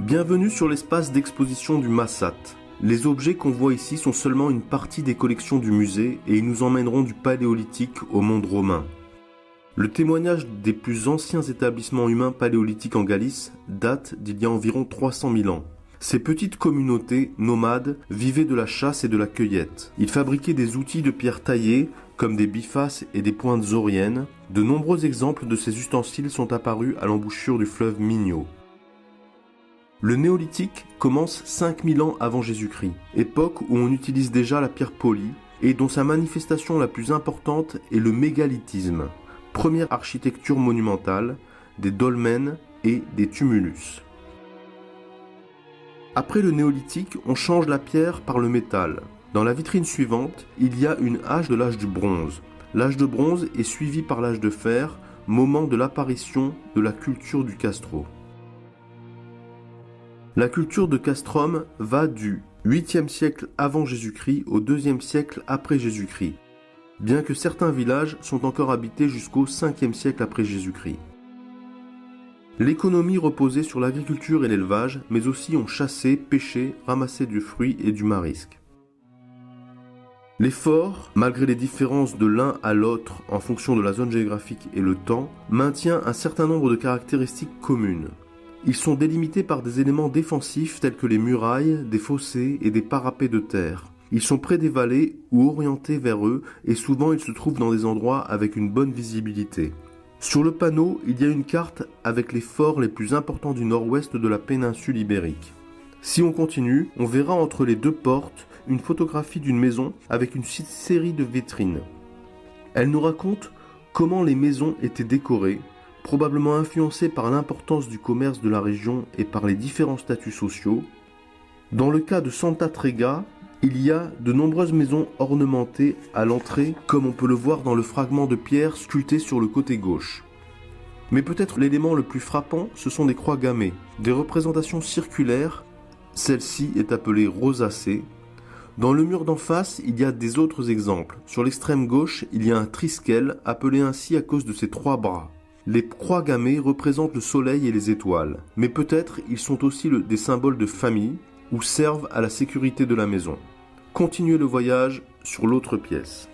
Bienvenue sur l'espace d'exposition du Massat. Les objets qu'on voit ici sont seulement une partie des collections du musée et ils nous emmèneront du Paléolithique au monde romain. Le témoignage des plus anciens établissements humains paléolithiques en Galice date d'il y a environ 300 000 ans. Ces petites communautés nomades vivaient de la chasse et de la cueillette. Ils fabriquaient des outils de pierre taillés comme des bifaces et des pointes auriennes. De nombreux exemples de ces ustensiles sont apparus à l'embouchure du fleuve Minho. Le néolithique commence 5000 ans avant Jésus-Christ, époque où on utilise déjà la pierre polie et dont sa manifestation la plus importante est le mégalithisme, première architecture monumentale, des dolmens et des tumulus. Après le néolithique, on change la pierre par le métal. Dans la vitrine suivante, il y a une hache de l'âge du bronze. L'âge de bronze est suivi par l'âge de fer, moment de l'apparition de la culture du castro. La culture de castrum va du 8e siècle avant Jésus-Christ au 2e siècle après Jésus-Christ, bien que certains villages sont encore habités jusqu'au 5e siècle après Jésus-Christ. L'économie reposait sur l'agriculture et l'élevage, mais aussi on chassait, pêchait, ramassait du fruit et du marisque. Les forts, malgré les différences de l'un à l'autre en fonction de la zone géographique et le temps, maintiennent un certain nombre de caractéristiques communes. Ils sont délimités par des éléments défensifs tels que les murailles, des fossés et des parapets de terre. Ils sont près des vallées ou orientés vers eux et souvent ils se trouvent dans des endroits avec une bonne visibilité. Sur le panneau, il y a une carte avec les forts les plus importants du nord-ouest de la péninsule ibérique. Si on continue, on verra entre les deux portes une photographie d'une maison avec une série de vitrines. Elle nous raconte comment les maisons étaient décorées, probablement influencées par l'importance du commerce de la région et par les différents statuts sociaux. Dans le cas de Santa Trega, il y a de nombreuses maisons ornementées à l'entrée, comme on peut le voir dans le fragment de pierre sculpté sur le côté gauche. Mais peut-être l'élément le plus frappant, ce sont des croix gammées, des représentations circulaires. Celle-ci est appelée rosacée. Dans le mur d'en face, il y a des autres exemples. Sur l'extrême gauche, il y a un triskel, appelé ainsi à cause de ses 3 bras. Les croix gammées représentent le soleil et les étoiles, mais peut-être ils sont aussi des symboles de famille ou servent à la sécurité de la maison. Continuez le voyage sur l'autre pièce.